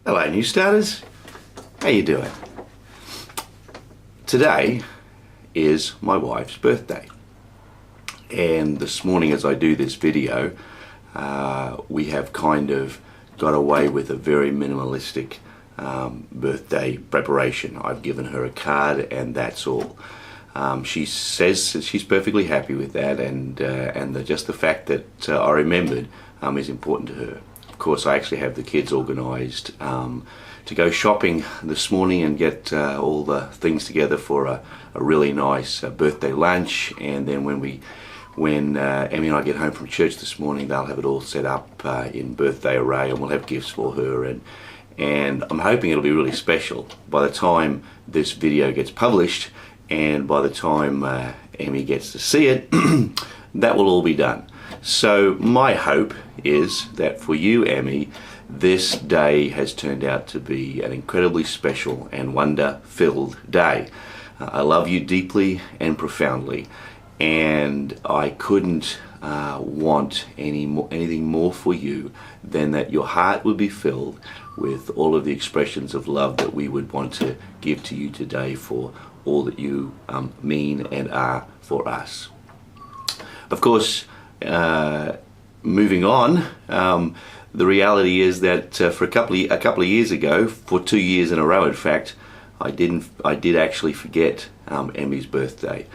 Hello new starters, how you doing? Today is my wife's birthday, and this morning as I do this video we have kind of got away with a very minimalistic birthday preparation. I've given her a card and that's all. She says that she's perfectly happy with that, and just the fact that I remembered is important to her. Of course, I actually have the kids organised to go shopping this morning and get all the things together for a really nice birthday lunch, and then when Emmy and I get home from church this morning, they'll have it all set up in birthday array, and we'll have gifts for her, and I'm hoping it'll be really special by the time this video gets published, and by the time Emmy gets to see it, that will all be done. So my hope is that for you, Emmy, this day has turned out to be an incredibly special and wonder-filled day. I love you deeply and profoundly, and I couldn't want anything more for you than that your heart would be filled with all of the expressions of love that we would want to give to you today for all that you mean and are for us. Of course, moving on, the reality is that for a couple of years ago, for 2 years in a row in fact, I did actually forget Emmy's birthday.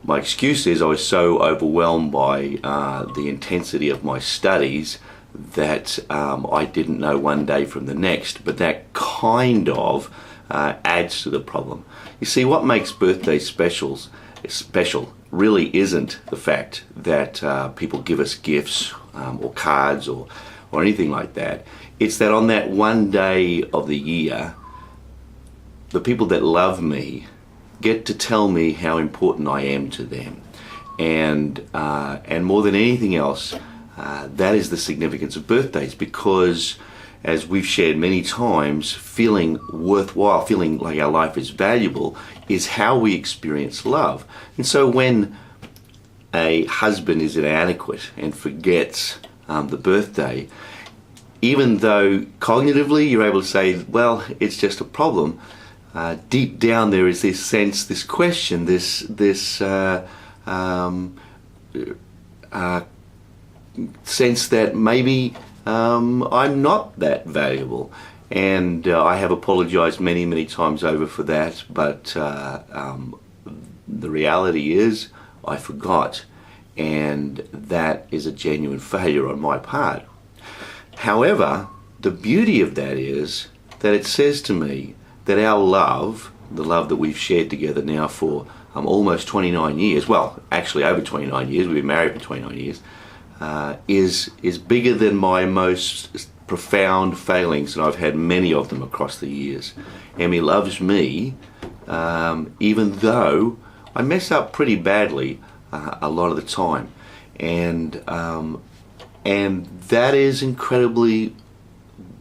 My excuse is I was so overwhelmed by the intensity of my studies that I didn't know one day from the next, but that kind of adds to the problem. You see, what makes birthdays special really isn't the fact that people give us gifts or cards or anything like that. It's that on that one day of the year, the people that love me get to tell me how important I am to them, and more than anything else, that is the significance of birthdays, because as we've shared many times, feeling worthwhile, feeling like our life is valuable, is how we experience love. And so when a husband is inadequate and forgets the birthday, even though cognitively you're able to say, well, it's just a problem, deep down there is this sense, this question, this sense that maybe I'm not that valuable, and I have apologized many times over for that, but the reality is I forgot, and that is a genuine failure on my part. However, the beauty of that is that it says to me that our love, the love that we've shared together now for almost 29 years, well, actually over 29 years, we've been married for 29 years, is bigger than my most profound failings, and I've had many of them across the years. Emmy loves me, even though I mess up pretty badly a lot of the time, and that is incredibly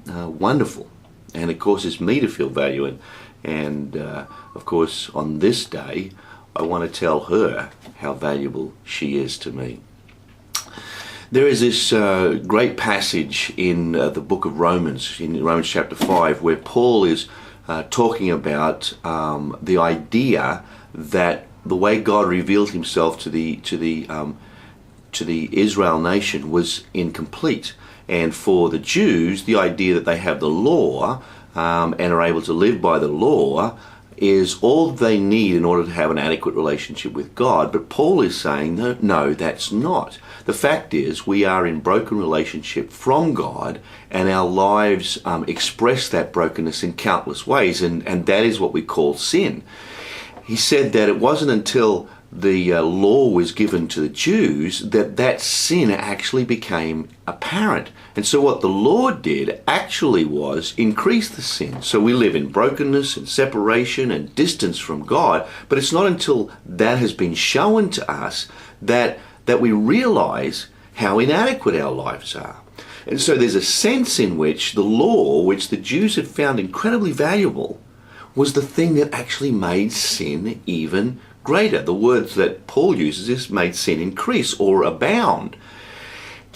wonderful, and it causes me to feel value, and of course on this day I want to tell her how valuable she is to me. There is this great passage in the book of Romans, in Romans chapter 5, where Paul is talking about the idea that the way God revealed himself to the Israel nation was incomplete. And for the Jews, the idea that they have the law and are able to live by the law is all they need in order to have an adequate relationship with God. But Paul is saying, no, that's not. The fact is, we are in broken relationship from God, and our lives express that brokenness in countless ways, and that is what we call sin. He said that it wasn't until the law was given to the Jews that sin actually became apparent. And so what the law did actually was increase the sin. So we live in brokenness and separation and distance from God, but it's not until that has been shown to us that we realize how inadequate our lives are. And so there's a sense in which the law, which the Jews had found incredibly valuable, was the thing that actually made sin even greater. The words that Paul uses is made sin increase or abound.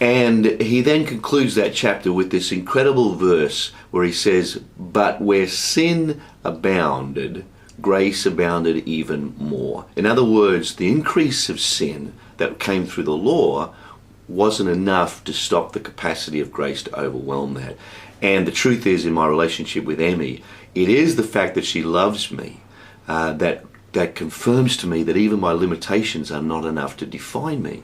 And he then concludes that chapter with this incredible verse where he says, "But where sin abounded, grace abounded even more." In other words, the increase of sin that came through the law wasn't enough to stop the capacity of grace to overwhelm that. And the truth is, in my relationship with Emmy, it is the fact that she loves me that confirms to me that even my limitations are not enough to define me.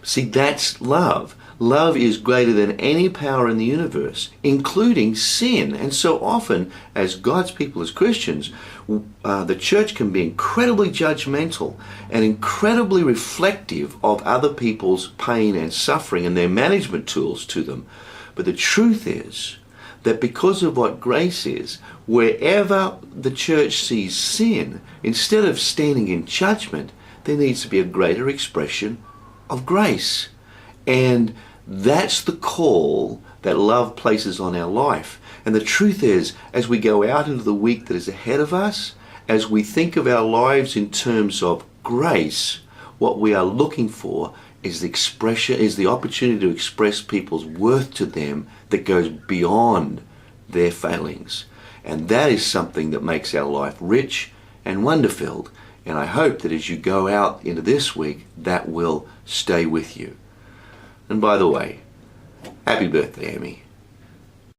See, that's love. Love is greater than any power in the universe, including sin. And so often, as God's people, as Christians, the church can be incredibly judgmental and incredibly reflective of other people's pain and suffering and their management tools to them. But the truth is that because of what grace is, wherever the church sees sin, instead of standing in judgment, there needs to be a greater expression of grace. And that's the call that love places on our life. And the truth is, as we go out into the week that is ahead of us, as we think of our lives in terms of grace, what we are looking for is the opportunity to express people's worth to them that goes beyond their failings. And that is something that makes our life rich and wonder-filled. And I hope that as you go out into this week, that will stay with you. And by the way, happy birthday, Amy.